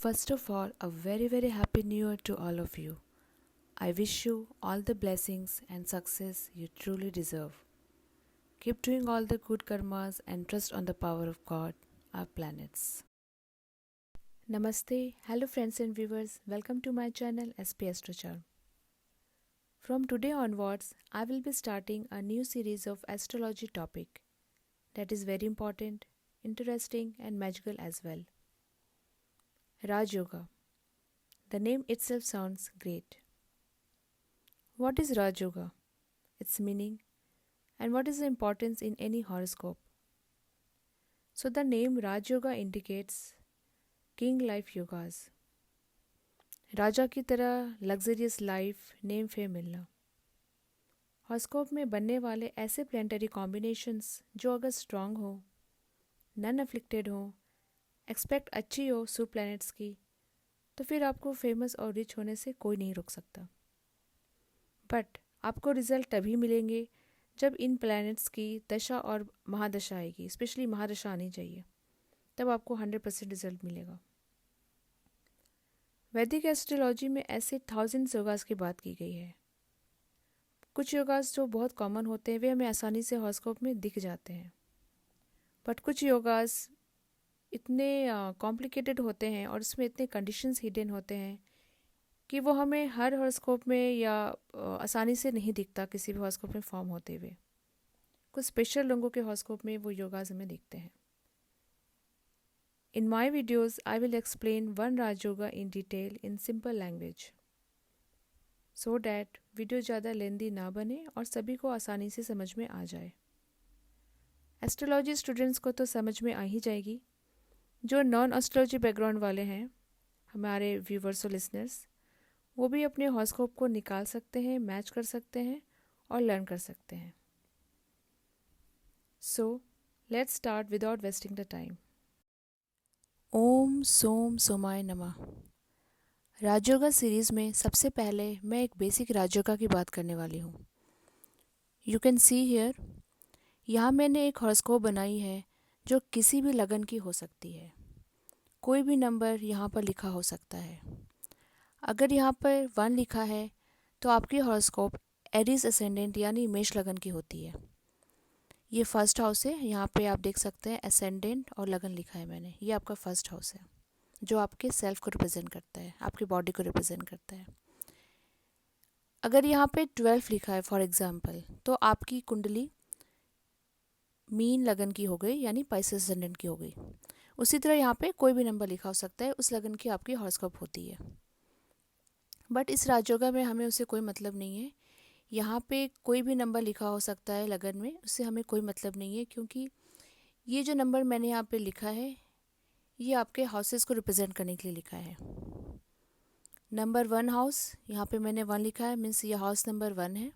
First of all, a very happy new year to all of you. I wish you all the blessings and success you truly deserve. Keep doing all the good karmas and trust on the power of God, our planets. Namaste, hello friends and viewers, welcome to my channel SP Astrochart. From today onwards, I will be starting a new series of astrology topic that is very important, interesting and magical as well. Raj Yoga. The name itself sounds great. What is Raj Yoga? Its meaning, and what is the importance in any horoscope? So the name Raj Yoga indicates king life yogas. राजा की तरह luxurious life, name fame मिलना। Horoscope में बनने वाले ऐसे planetary combinations जो अगर strong हो, नन अफ्लिक्टेड हो, एक्सपेक्ट अच्छी हो सू प्लैनेट्स की, तो फिर आपको फेमस और रिच होने से कोई नहीं रोक सकता। बट आपको रिजल्ट तभी मिलेंगे जब इन प्लैनेट्स की दशा और महादशा आएगी, स्पेशली महादशा आनी चाहिए, तब आपको 100% रिजल्ट मिलेगा। वैदिक एस्ट्रोलॉजी में ऐसे थाउजेंड्स योगास की बात की गई है। कुछ योगास जो बहुत कॉमन होते हैं वे हमें आसानी से हॉरोस्कोप में दिख जाते हैं, बट कुछ योगास इतने कॉम्प्लिकेटेड होते हैं और उसमें इतने कंडीशंस हिडन होते हैं कि वो हमें हर हॉरोस्कोप में या आसानी से नहीं दिखता किसी भी हॉरोस्कोप में फॉर्म होते हुए। कुछ स्पेशल लोगों के हॉरोस्कोप में वो योगास हमें दिखते हैं। In my videos I will explain one Raj yoga in detail in simple language so that video ज़्यादा लेंदी ना बने और सभी को आसानी से समझ में आ जाए। एस्ट्रोलॉजी स्टूडेंट्स को तो समझ में आ ही जाएगी। जो नॉन एस्ट्रोलॉजी बैकग्राउंड वाले हैं, हमारे व्यूवर्स और लिसनर्स, वो भी अपने हॉरोस्कोप को निकाल सकते हैं, मैच कर सकते हैं और लर्न कर सकते हैं। So let's start without wasting the time. ओम सोम सोमाय नमः। राजयोगा सीरीज़ में सबसे पहले मैं एक बेसिक राजयोगा की बात करने वाली हूँ। यू कैन सी हियर, यहाँ मैंने एक हॉरोस्कोप बनाई है जो किसी भी लगन की हो सकती है। कोई भी नंबर यहाँ पर लिखा हो सकता है। अगर यहाँ पर 1 लिखा है तो आपकी हॉरोस्कोप एरीज असेंडेंट यानी मेष लगन की होती है। ये फर्स्ट हाउस है, यहाँ पे आप देख सकते हैं असेंडेंट और लगन लिखा है मैंने। ये आपका फर्स्ट हाउस है जो आपके सेल्फ को रिप्रेजेंट करता है, आपकी बॉडी को रिप्रेजेंट करता है। अगर यहाँ पे 12 लिखा है फॉर एग्जांपल, तो आपकी कुंडली मीन लगन की हो गई यानी पाइसेस असेंडेंट की हो गई। उसी तरह यहाँ पे कोई भी नंबर लिखा हो सकता है, उस लगन की आपकी हॉरोस्कोप होती है। बट इस राजयोगा में हमें उससे कोई मतलब नहीं है। यहाँ पे कोई भी नंबर लिखा हो सकता है लगन में, उससे हमें कोई मतलब नहीं है, क्योंकि ये जो नंबर मैंने यहाँ पे लिखा है ये आपके हाउसेस को रिप्रेजेंट करने के लिए लिखा है। नंबर 1 हाउस, यहाँ पे मैंने 1 लिखा है, मीन्स ये हाउस नंबर 1 है।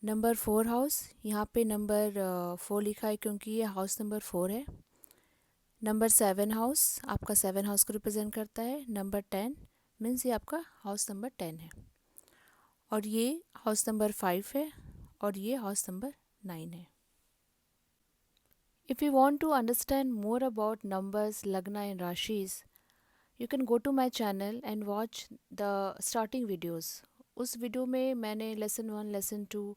नंबर 4 हाउस, यहाँ पे नंबर 4 लिखा है क्योंकि ये हाउस नंबर 4 है। नंबर 7 हाउस आपका 7 हाउस को रिप्रेजेंट करता है। नंबर 10 मीन्स ये आपका हाउस नंबर 10 है। और ये हाउस नंबर 5 है और ये हाउस नंबर 9 है। If you want to understand more about numbers, lagna and rashis, you can go to my channel and watch the starting videos. उस वीडियो में मैंने लेसन 1, लेसन 2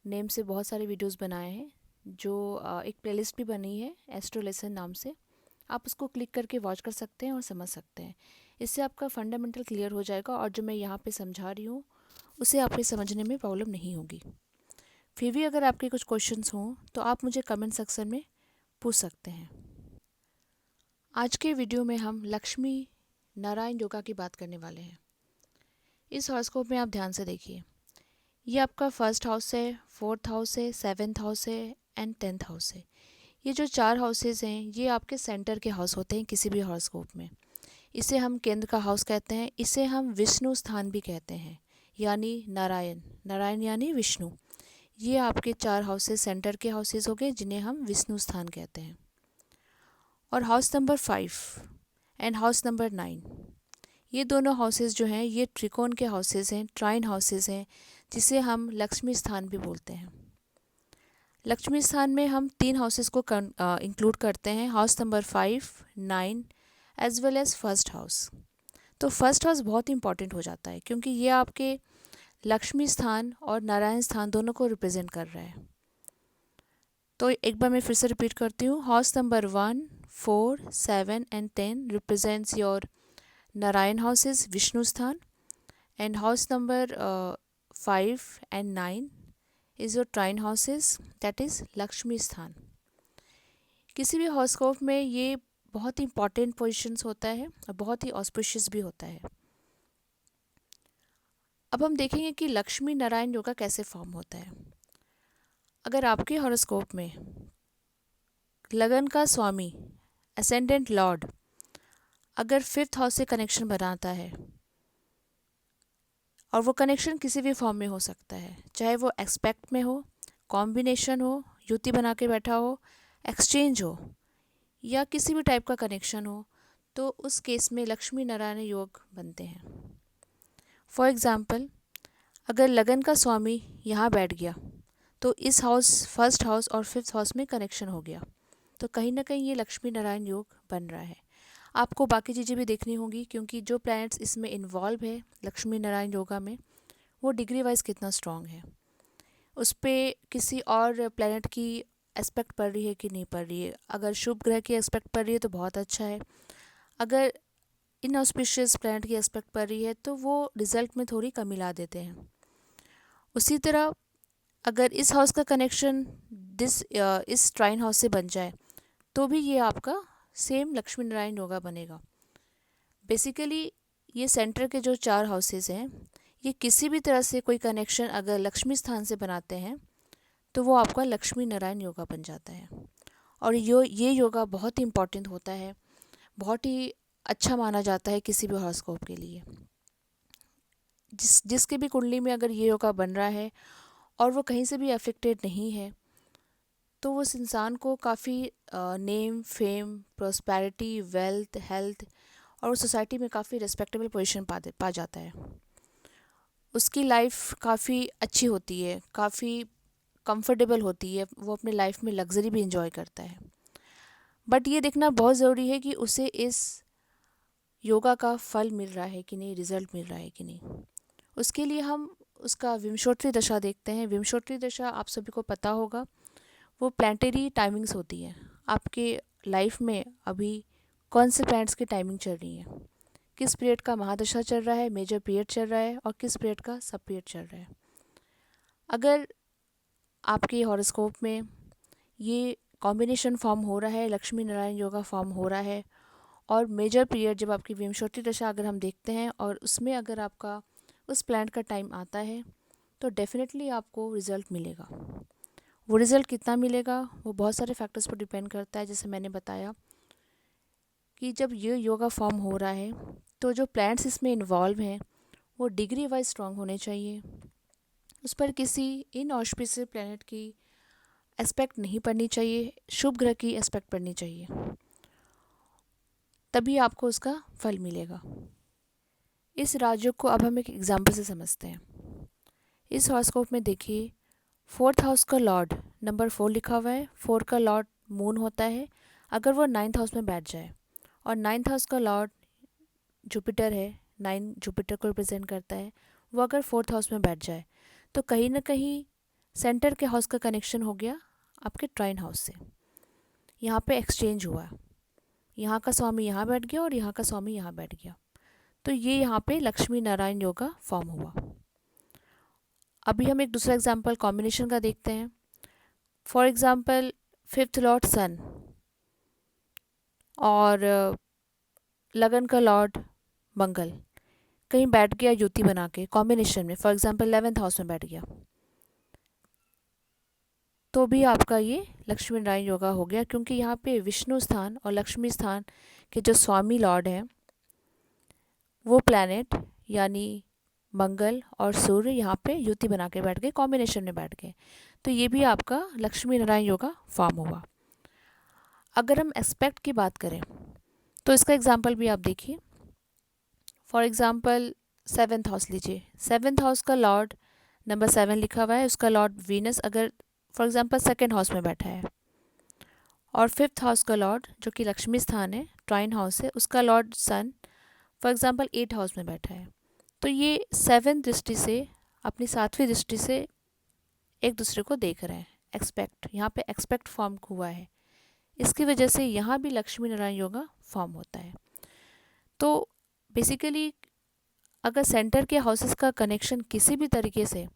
नेम से बहुत सारे वीडियोस बनाए हैं, जो एक प्लेलिस्ट भी बनी है एस्ट्रो लेसन नाम से। आप उसको क्लिक करके वॉच कर सकते हैं और समझ सकते हैं। इससे आपका फंडामेंटल क्लियर हो जाएगा और जो मैं यहाँ पे समझा रही हूँ उसे आपके समझने में प्रॉब्लम नहीं होगी। फिर भी अगर आपके कुछ क्वेश्चंस हों तो आप मुझे कमेंट सेक्शन में पूछ सकते हैं। आज के वीडियो में हम लक्ष्मी नारायण योगा की बात करने वाले हैं। इस हॉरोस्कोप में आप ध्यान से देखिए, ये आपका फर्स्ट हाउस है, 4th हाउस है, 7th हाउस है एंड 10th हाउस है। ये जो 4 हाउसेस हैं ये आपके सेंटर के हाउस होते हैं किसी भी हॉरोस्कोप में। इसे हम केंद्र का हाउस कहते हैं। इसे हम विष्णु स्थान भी कहते हैं, यानी नारायण, नारायण यानी विष्णु। ये आपके 4 हाउसेस सेंटर के हाउसेस हो गए जिन्हें हम विष्णु स्थान कहते हैं। और house number 5 and house number 9, ये दोनों हाउसेस जो हैं ये त्रिकोण के हाउसेस हैं, ट्राइन हाउसेस हैं, जिसे हम लक्ष्मी स्थान भी बोलते हैं। लक्ष्मी स्थान में हम 3 हाउसेस को इंक्लूड करते हैं, house number 5, 9 as well as first house. तो फर्स्ट हाउस बहुत इंपॉर्टेंट हो जाता है क्योंकि ये आपके लक्ष्मी स्थान और नारायण स्थान दोनों को रिप्रेजेंट कर रहा है। तो एक बार मैं फिर से रिपीट करती हूँ। House number 1, 4, 7 and 10 represents your Narayan houses, Vishnu स्थान, and house number 5 and 9 is your trine houses, that is Lakshmi स्थान। किसी भी हॉरोस्कोप में ये बहुत ही इंपॉर्टेंट पोजीशंस होता है और बहुत ही ऑस्पिशियस भी होता है। अब हम देखेंगे कि लक्ष्मी नारायण योगा कैसे फॉर्म होता है। अगर आपके हॉरोस्कोप में लगन का स्वामी, असेंडेंट लॉर्ड, अगर 5th हाउस से कनेक्शन बनाता है, और वो कनेक्शन किसी भी फॉर्म में हो सकता है, चाहे वो एक्सपेक्ट में हो, कॉम्बिनेशन हो, युति बना के बैठा हो, एक्सचेंज हो, या किसी भी टाइप का कनेक्शन हो, तो उस केस में लक्ष्मी नारायण योग बनते हैं। फॉर एग्ज़ाम्पल, अगर लगन का स्वामी यहाँ बैठ गया तो इस हाउस, फर्स्ट हाउस और 5th हाउस में कनेक्शन हो गया, तो कहीं ना कहीं ये लक्ष्मी नारायण योग बन रहा है। आपको बाकी चीज़ें भी देखनी होंगी क्योंकि जो प्लैनेट्स इसमें इन्वॉल्व है लक्ष्मी नारायण योगा में, वो डिग्री वाइज कितना स्ट्रांग है, उस पर किसी और प्लैनेट की एस्पेक्ट पड़ रही है कि नहीं पड़ रही है। अगर शुभ ग्रह की एस्पेक्ट पड़ रही है तो बहुत अच्छा है, अगर इनऑस्पिशियस प्लैनेट की एस्पेक्ट पड़ रही है तो वो रिजल्ट में थोड़ी कमी ला देते हैं। उसी तरह अगर इस हाउस का कनेक्शन इस ट्राइन हाउस से बन जाए तो भी ये आपका सेम लक्ष्मी नारायण योगा बनेगा। बेसिकली ये सेंटर के जो 4 हाउसेस हैं, ये किसी भी तरह से कोई कनेक्शन अगर लक्ष्मी स्थान से बनाते हैं तो वो आपका लक्ष्मी नारायण योगा बन जाता है। और ये योगा बहुत ही इम्पॉर्टेंट होता है, बहुत ही अच्छा माना जाता है किसी भी हॉरोस्कोप के लिए। जिसके भी कुंडली में अगर ये योगा बन रहा है और वो कहीं से भी अफेक्टेड नहीं है, तो उस इंसान को काफ़ी name, fame, prosperity, wealth, health और सोसाइटी में काफ़ी रिस्पेक्टेबल पोजीशन पा जाता है। उसकी लाइफ काफ़ी अच्छी होती है, काफ़ी कंफर्टेबल होती है, वो अपने लाइफ में लग्जरी भी इंजॉय करता है। बट ये देखना बहुत ज़रूरी है कि उसे इस योगा का फल मिल रहा है कि नहीं, रिजल्ट मिल रहा है कि नहीं। उसके लिए हम उसका विंशोत्तरी दशा देखते हैं। विंशोत्तरी दशा आप सभी को पता होगा, वो प्लानिटरी टाइमिंग्स होती है। आपके लाइफ में अभी कौन से प्लैनेट्स की टाइमिंग चल रही है, किस पीरियड का महादशा चल रहा है, मेजर पीरियड चल रहा है, और किस पीरियड का सब पीरियड चल रहा है। अगर आपके हॉरोस्कोप में ये कॉम्बिनेशन फॉर्म हो रहा है, लक्ष्मी नारायण योगा फॉर्म हो रहा है, और मेजर पीरियड जब आपकी विंशोत्तरी दशा अगर हम देखते हैं और उसमें अगर आपका उस प्लैनेट का टाइम आता है, तो डेफिनेटली आपको रिज़ल्ट मिलेगा। वो रिज़ल्ट कितना मिलेगा वो बहुत सारे फैक्टर्स पर डिपेंड करता है। जैसे मैंने बताया कि जब ये योगा फॉर्म हो रहा है तो जो प्लैनेट्स इसमें इन्वॉल्व हैं वो डिग्री वाइज स्ट्रांग होने चाहिए, उस पर किसी इनऑस्पिशियस प्लैनेट की एस्पेक्ट नहीं पड़नी चाहिए, शुभ ग्रह की एस्पेक्ट पड़नी चाहिए, तभी आपको उसका फल मिलेगा। इस राजयोग को अब हम एक एग्जाम्पल से समझते हैं। इस हॉरोस्कोप में देखिए, 4th हाउस का लॉर्ड नंबर 4 लिखा हुआ है। 4 का लॉर्ड मून होता है। अगर वो 9th हाउस में बैठ जाए, और 9th हाउस का लॉर्ड जुपिटर है, 9 जुपिटर को रिप्रेजेंट करता है, वो अगर 4th हाउस में बैठ जाए तो कहीं ना कहीं सेंटर के हाउस का कनेक्शन हो गया आपके ट्राइन हाउस से। यहाँ पे एक्सचेंज हुआ, यहाँ का स्वामी यहाँ बैठ गया और यहाँ का स्वामी यहाँ बैठ गया, तो ये यहाँ पे लक्ष्मी नारायण योगा फॉर्म हुआ। अभी हम एक दूसरा एग्जाम्पल कॉम्बिनेशन का देखते हैं। फॉर एग्जाम्पल 5th लॉर्ड सन और लगन का लॉर्ड मंगल कहीं बैठ गया युति बना के कॉम्बिनेशन में, फॉर एग्जाम्पल 11th हाउस में बैठ गया, तो भी आपका ये लक्ष्मी नारायण योगा हो गया, क्योंकि यहाँ पे विष्णु स्थान और लक्ष्मी स्थान के जो स्वामी लॉर्ड हैं वो प्लैनेट यानी मंगल और सूर्य यहाँ पे युति बना के बैठ गए, कॉम्बिनेशन में बैठ गए, तो ये भी आपका लक्ष्मी नारायण योगा फॉर्म हुआ। अगर हम एस्पेक्ट की बात करें तो इसका एग्जाम्पल भी आप देखिए। फॉर एग्जाम्पल 7th हाउस लीजिए। 7th हाउस का लॉर्ड नंबर 7 लिखा हुआ है, उसका लॉर्ड वीनस अगर फॉर एग्जाम्पल 2nd हाउस में बैठा है, और 5th हाउस का लॉर्ड जो कि लक्ष्मी स्थान है, ट्राइन हाउस है, उसका lord sun for example 8 house में बैठा है। तो ये 7th दृष्टि से, अपनी 7वीं दृष्टि से एक दूसरे को देख रहे हैं। एक्सपेक्ट, यहाँ पे एक्सपेक्ट फॉर्म हुआ है, इसकी वजह से यहाँ भी लक्ष्मी नारायण योगा फॉर्म होता है। तो बेसिकली अगर सेंटर के हाउसेस का कनेक्शन किसी भी तरीके से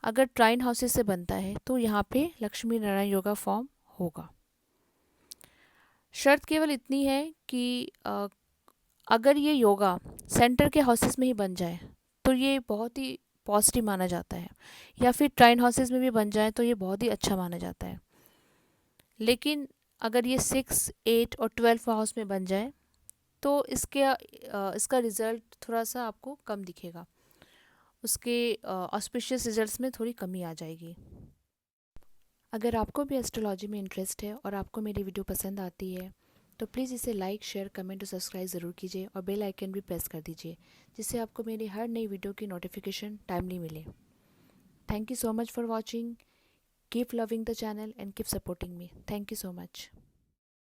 अगर ट्राइन हाउसेस से बनता है तो यहाँ पे लक्ष्मी नारायण योगा फॉर्म होगा। शर्त केवल इतनी है कि अगर ये योगा सेंटर के हाउसेस में ही बन जाए तो ये बहुत ही पॉजिटिव माना जाता है, या फिर ट्राइन हाउसेस में भी बन जाए तो ये बहुत ही अच्छा माना जाता है। लेकिन अगर ये 6, 8 और 12 हाउस में बन जाए तो इसका रिज़ल्ट थोड़ा सा आपको कम दिखेगा, उसके ऑस्पिशियस रिजल्ट्स में थोड़ी कमी आ जाएगी। अगर आपको भी एस्ट्रोलॉजी में इंटरेस्ट है और आपको मेरी वीडियो पसंद आती है तो प्लीज़ इसे लाइक, शेयर, कमेंट और सब्सक्राइब ज़रूर कीजिए और बेल आइकन भी प्रेस कर दीजिए, जिससे आपको मेरी हर नई वीडियो की नोटिफिकेशन टाइमली मिले। Thank you so much for watching. Keep loving the channel and keep supporting me. Thank you so much.